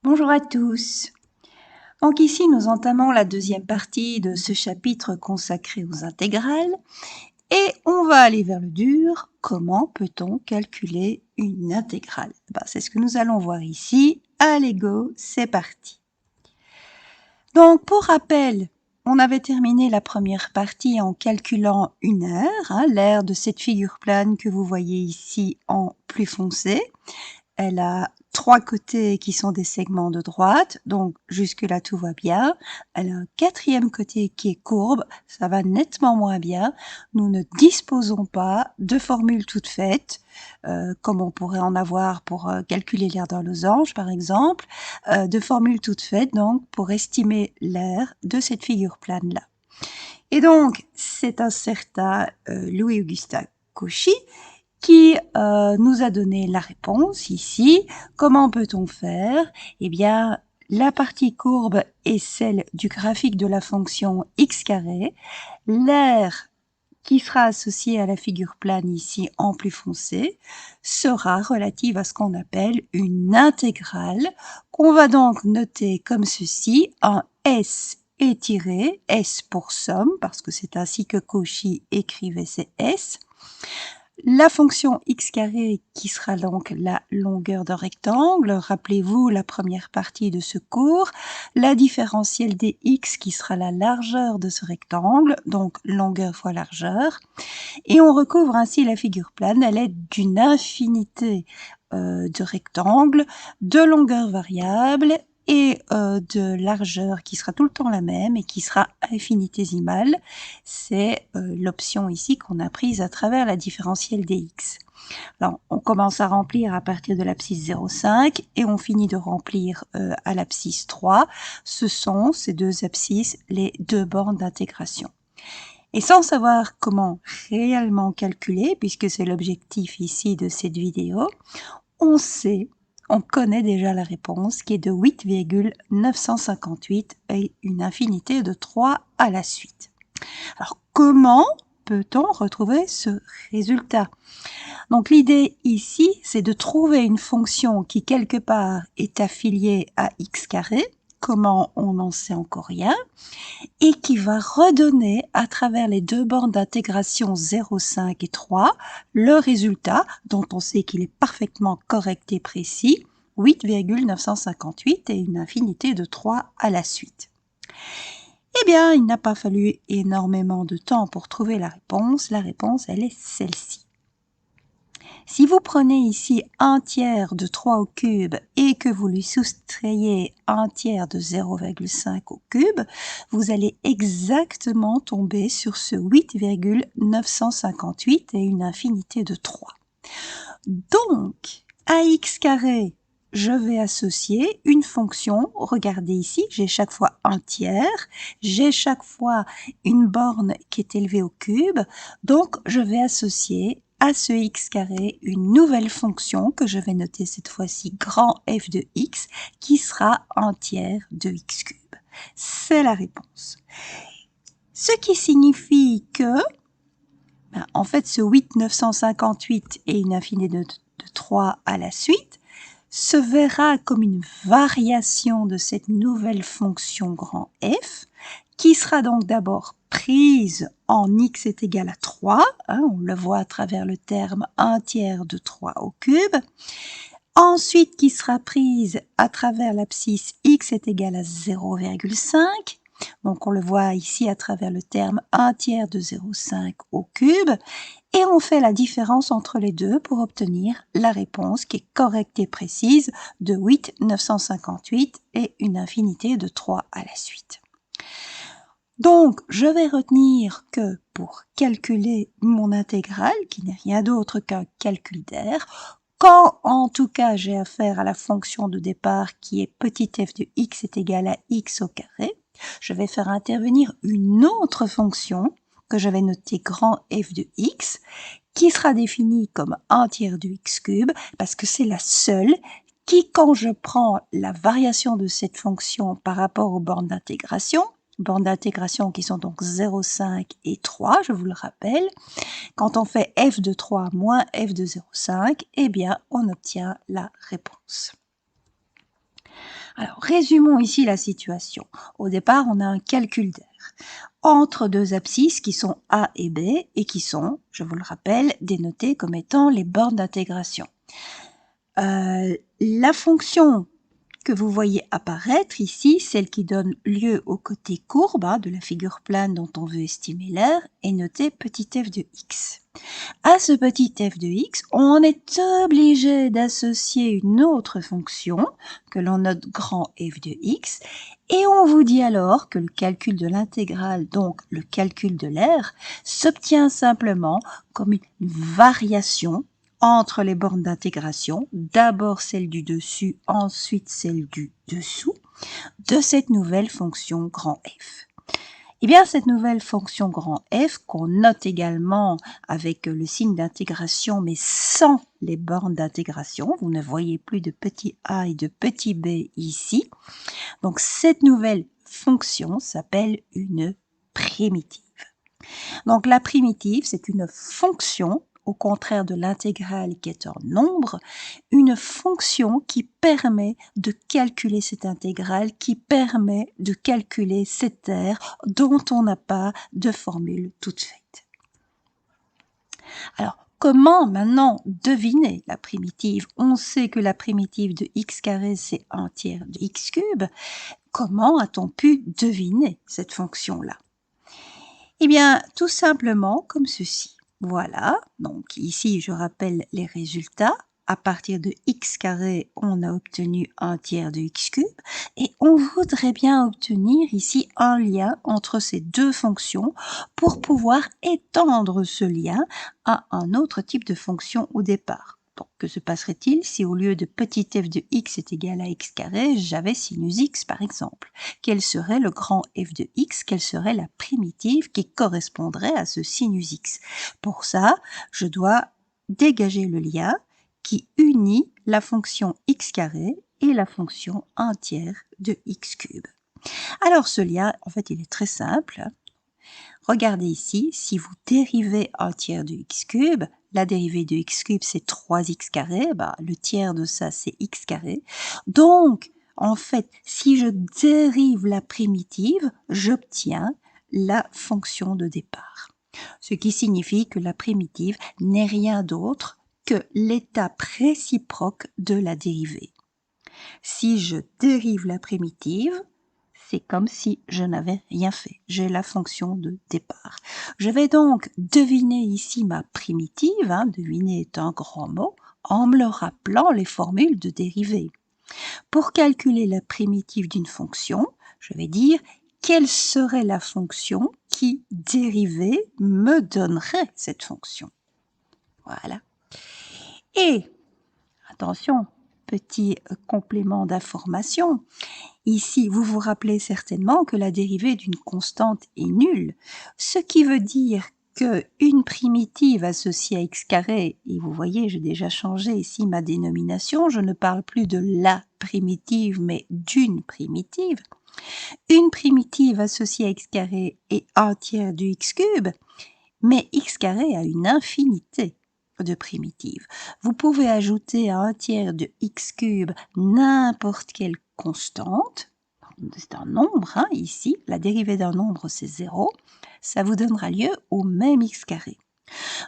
Bonjour à tous. Donc ici, nous entamons la deuxième partie de ce chapitre consacré aux intégrales et on va aller vers le dur. Comment peut-on calculer une intégrale? C'est ce que nous allons voir ici. Allez go, c'est parti. Donc pour rappel, on avait terminé la première partie en calculant une aire, l'aire de cette figure plane que vous voyez ici en plus foncé. Elle a 3 côtés qui sont des segments de droite, donc jusque-là tout va bien. Elle a un 4e côté qui est courbe, ça va nettement moins bien. Nous ne disposons pas de formules toutes faites, comme on pourrait en avoir pour calculer l'aire d'un losange par exemple, de formules toutes faites donc pour estimer l'aire de cette figure plane-là. Et donc, c'est un certain Louis-Augustin Cauchy qui nous a donné la réponse ici. Comment peut-on faire? Eh bien, la partie courbe est celle du graphique de la fonction x carré. L'aire qui sera associée à la figure plane ici en plus foncé sera relative à ce qu'on appelle une intégrale qu'on va donc noter comme ceci, un S étiré, S pour somme, parce que c'est ainsi que Cauchy écrivait ses S. La fonction x carré qui sera donc la longueur d'un rectangle, rappelez-vous la première partie de ce cours, la différentielle des x qui sera la largeur de ce rectangle, donc longueur fois largeur, et on recouvre ainsi la figure plane à l'aide d'une infinité de rectangles de longueur variable et de largeur qui sera tout le temps la même et qui sera infinitésimale. C'est l'option ici qu'on a prise à travers la différentielle des x. Alors, on commence à remplir à partir de l'abscisse 0,5 et on finit de remplir à l'abscisse 3. Ce sont ces deux abscisses, les deux bornes d'intégration. Et sans savoir comment réellement calculer, puisque c'est l'objectif ici de cette vidéo, on connaît déjà la réponse qui est de 8,958 et une infinité de 3 à la suite. Alors, comment peut-on retrouver ce résultat? Donc, l'idée ici, c'est de trouver une fonction qui, quelque part, est affiliée à x carré. Comment, on n'en sait encore rien. Et qui va redonner, à travers les deux bornes d'intégration 0, 5 et 3, le résultat, dont on sait qu'il est parfaitement correct et précis, 8,958 et une infinité de 3 à la suite. Eh bien, il n'a pas fallu énormément de temps pour trouver la réponse. La réponse, elle est celle-ci. Si vous prenez ici 1/3 de 3 au cube et que vous lui soustrayez 1/3 de 0,5 au cube, vous allez exactement tomber sur ce 8,958 et une infinité de 3. Donc, à x carré, je vais associer une fonction, regardez ici, j'ai chaque fois 1/3, j'ai chaque fois une borne qui est élevée au cube, donc je vais associer à ce x carré une nouvelle fonction que je vais noter cette fois-ci grand f de x, qui sera 1/3 de x cube. C'est la réponse. Ce qui signifie que, en fait, ce 8,958 et une infinité de 3 à la suite se verra comme une variation de cette nouvelle fonction grand f, qui sera donc d'abord prise en x est égal à 3, on le voit à travers le terme 1/3 de 3 au cube, ensuite qui sera prise à travers l'abscisse x est égal à 0,5, donc on le voit ici à travers le terme 1/3 de 0,5 au cube, et on fait la différence entre les deux pour obtenir la réponse qui est correcte et précise de 8,958 et une infinité de 3 à la suite. Donc, je vais retenir que pour calculer mon intégrale, qui n'est rien d'autre qu'un calcul d'aire, quand en tout cas j'ai affaire à la fonction de départ qui est petit f de x est égal à x au carré, je vais faire intervenir une autre fonction que je vais noter grand f de x, qui sera définie comme 1/3 de x cube, parce que c'est la seule qui, quand je prends la variation de cette fonction par rapport aux bornes d'intégration qui sont donc 0,5 et 3, je vous le rappelle, quand on fait f de 3 moins f de 0,5, eh bien, on obtient la réponse. Alors, résumons ici la situation. Au départ, on a un calcul d'air entre deux abscisses qui sont A et B et qui sont, je vous le rappelle, dénotées comme étant les bornes d'intégration. La fonction que vous voyez apparaître ici, celle qui donne lieu au côté courbe de la figure plane dont on veut estimer l'air, est notée petit f de x. À ce petit f de x, on est obligé d'associer une autre fonction que l'on note grand f de x, et on vous dit alors que le calcul de l'intégrale, donc le calcul de l'air, s'obtient simplement comme une variation entre les bornes d'intégration, d'abord celle du dessus, ensuite celle du dessous, de cette nouvelle fonction grand f. Eh bien, cette nouvelle fonction grand f, qu'on note également avec le signe d'intégration, mais sans les bornes d'intégration, vous ne voyez plus de petit a et de petit b ici. Donc, cette nouvelle fonction s'appelle une primitive. Donc, la primitive, c'est une fonction, au contraire de l'intégrale qui est un nombre, une fonction qui permet de calculer cette intégrale, qui permet de calculer cette aire dont on n'a pas de formule toute faite. Alors, comment maintenant deviner la primitive? On sait que la primitive de x carré, c'est 1 tiers de x cube. Comment a-t-on pu deviner cette fonction-là? Eh bien, tout simplement comme ceci. Voilà, donc ici, je rappelle les résultats. À partir de x carré, on a obtenu 1 tiers de x cube. Et on voudrait bien obtenir ici un lien entre ces deux fonctions pour pouvoir étendre ce lien à un autre type de fonction au départ. Donc, que se passerait-il si au lieu de petit f de x est égal à x carré, j'avais sinus x par exemple? Quel serait le grand f de x? Quelle serait la primitive qui correspondrait à ce sinus x? Pour ça, je dois dégager le lien qui unit la fonction x carré et la fonction 1 tiers de x cube. Alors ce lien, en fait, il est très simple. Regardez ici, si vous dérivez 1 tiers de x cube, la dérivée de x cube c'est 3x carré, le tiers de ça c'est x carré. Donc, en fait, si je dérive la primitive, j'obtiens la fonction de départ. Ce qui signifie que la primitive n'est rien d'autre que l'état réciproque de la dérivée. Si je dérive la primitive, c'est comme si je n'avais rien fait. J'ai la fonction de départ. Je vais donc deviner ici ma primitive, deviner est un grand mot, en me rappelant les formules de dérivée. Pour calculer la primitive d'une fonction, je vais dire quelle serait la fonction qui, dérivée, me donnerait cette fonction. Voilà. Et, attention, petit complément d'information. Ici, vous vous rappelez certainement que la dérivée d'une constante est nulle, ce qui veut dire qu'une primitive associée à x carré, et vous voyez, j'ai déjà changé ici ma dénomination, je ne parle plus de la primitive, mais d'une primitive. Une primitive associée à x carré est 1 tiers du x cube, mais x carré a une infinité de primitives. Vous pouvez ajouter à 1 tiers de x cube n'importe quelle constante, c'est un nombre, ici, la dérivée d'un nombre c'est 0, ça vous donnera lieu au même x carré.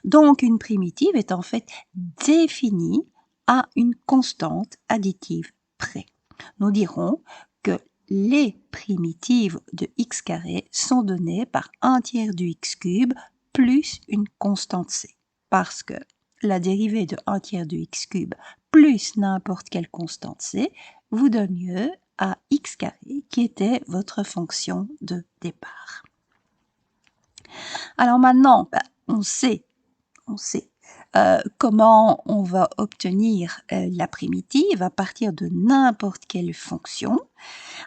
Donc une primitive est en fait définie à une constante additive près. Nous dirons que les primitives de x carré sont données par 1 tiers du x cube plus une constante c, parce que la dérivée de 1 tiers du x cube plus n'importe quelle constante c vous donne lieu à x carré qui était votre fonction de départ. Alors maintenant, on sait comment on va obtenir la primitive à partir de n'importe quelle fonction.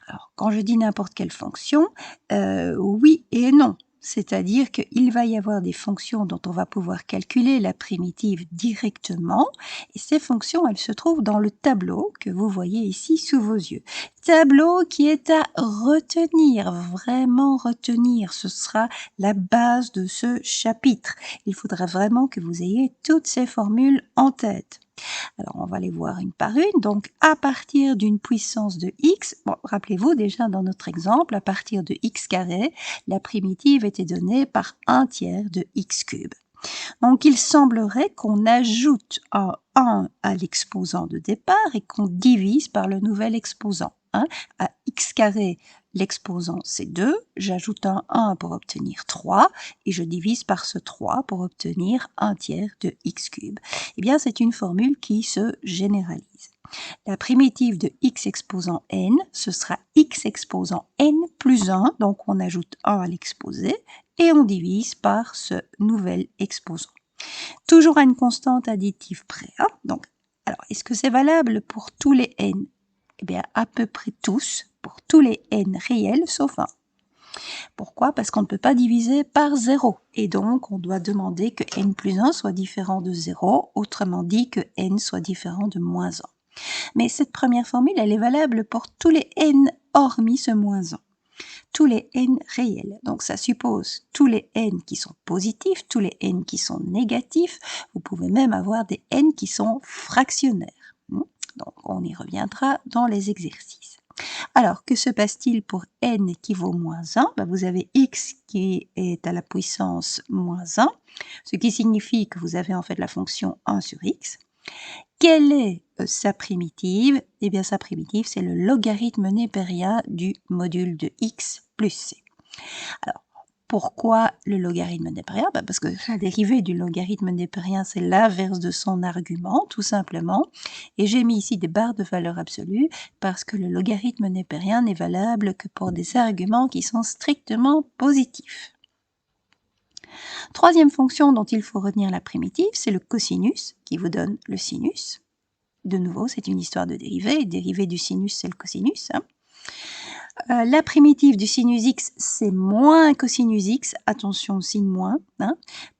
Alors, quand je dis n'importe quelle fonction, oui et non. C'est-à-dire qu'il va y avoir des fonctions dont on va pouvoir calculer la primitive directement, et ces fonctions, elles se trouvent dans le tableau que vous voyez ici sous vos yeux. tableau qui est à retenir, vraiment retenir. Ce sera la base de ce chapitre. Il faudra vraiment que vous ayez toutes ces formules en tête. Alors, on va les voir une par une. Donc, à partir d'une puissance de x, bon, rappelez-vous déjà dans notre exemple, à partir de x carré, la primitive était donnée par 1/3 de x cube. Donc, il semblerait qu'on ajoute un 1 à l'exposant de départ et qu'on divise par le nouvel exposant. À x carré, l'exposant c'est 2, j'ajoute un 1 pour obtenir 3 et je divise par ce 3 pour obtenir 1/3 de x cube. Eh bien, c'est une formule qui se généralise. La primitive de x exposant n, ce sera x exposant n plus 1, donc on ajoute 1 à l'exposé et on divise par ce nouvel exposant. Toujours à une constante additive près. Donc, alors, est-ce que c'est valable pour tous les n? Eh bien, à peu près tous, pour tous les n réels, sauf 1. Pourquoi? Parce qu'on ne peut pas diviser par 0. Et donc, on doit demander que n plus 1 soit différent de 0, autrement dit que n soit différent de moins 1. Mais cette première formule, elle est valable pour tous les n hormis ce moins 1. Tous les n réels. Donc, ça suppose tous les n qui sont positifs, tous les n qui sont négatifs. Vous pouvez même avoir des n qui sont fractionnaires. Donc, on y reviendra dans les exercices. Alors, que se passe-t-il pour n qui vaut moins 1? Vous avez x qui est à la puissance moins 1, ce qui signifie que vous avez en fait la fonction 1 sur x. Quelle est sa primitive? Eh bien, sa primitive, c'est le logarithme népérien du module de x plus c. Alors, pourquoi le logarithme népérien? Parce que la dérivée du logarithme népérien, c'est l'inverse de son argument, tout simplement. Et j'ai mis ici des barres de valeur absolue parce que le logarithme népérien n'est valable que pour des arguments qui sont strictement positifs. Troisième fonction dont il faut retenir la primitive, c'est le cosinus qui vous donne le sinus. De nouveau, c'est une histoire de dérivée. Dérivée du sinus, c'est le cosinus. La primitive du sinus x, c'est moins cosinus x. Attention, signe moins.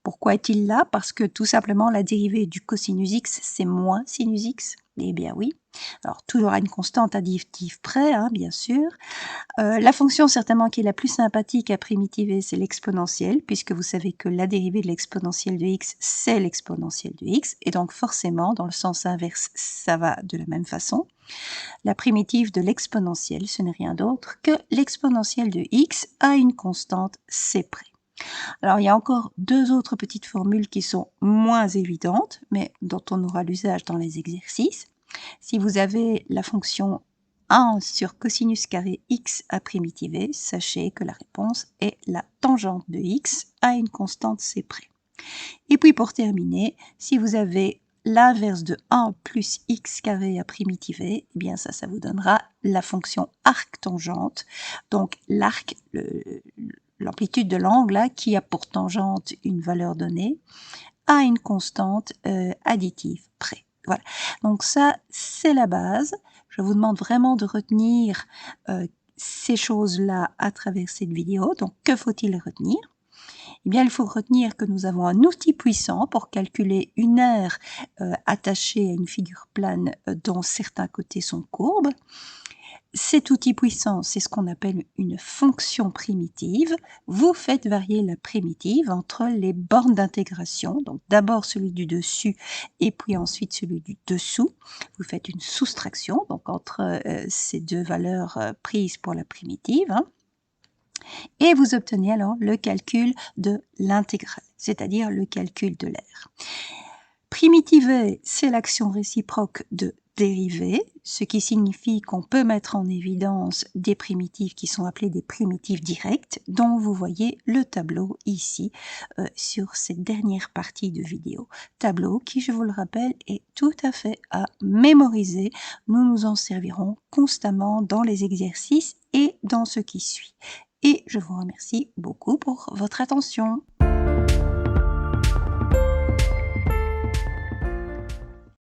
Pourquoi est-il là? Parce que tout simplement, la dérivée du cosinus x, c'est moins sinus x. Eh bien oui. Alors, toujours à une constante additive près, bien sûr. La fonction certainement qui est la plus sympathique à primitiver, c'est l'exponentielle, puisque vous savez que la dérivée de l'exponentielle de x, c'est l'exponentielle de x, et donc forcément, dans le sens inverse, ça va de la même façon. La primitive de l'exponentielle, ce n'est rien d'autre que l'exponentielle de x à une constante c près. Alors, il y a encore deux autres petites formules qui sont moins évidentes, mais dont on aura l'usage dans les exercices. Si vous avez la fonction 1 sur cosinus carré x à primitiver, sachez que la réponse est la tangente de x à une constante c près. Et puis pour terminer, si vous avez l'inverse de 1 plus x carré à primitiver, eh bien ça vous donnera la fonction arc-tangente. Donc l'arc, l'amplitude de l'angle qui a pour tangente une valeur donnée, à une constante additive près. Voilà. Donc ça, c'est la base. Je vous demande vraiment de retenir ces choses-là à travers cette vidéo. Donc, que faut-il retenir? Eh bien, il faut retenir que nous avons un outil puissant pour calculer une aire attachée à une figure plane dont certains côtés sont courbes. Cet outil puissant, c'est ce qu'on appelle une fonction primitive. Vous faites varier la primitive entre les bornes d'intégration, donc d'abord celui du dessus et puis ensuite celui du dessous. Vous faites une soustraction, donc entre ces deux valeurs prises pour la primitive. Et vous obtenez alors le calcul de l'intégrale, c'est-à-dire le calcul de l'aire. Primitiver, c'est l'action réciproque de dériver, ce qui signifie qu'on peut mettre en évidence des primitives qui sont appelées des primitives directes, dont vous voyez le tableau ici sur cette dernière partie de vidéo. Tableau qui, je vous le rappelle, est tout à fait à mémoriser. Nous nous en servirons constamment dans les exercices et dans ce qui suit. Et je vous remercie beaucoup pour votre attention.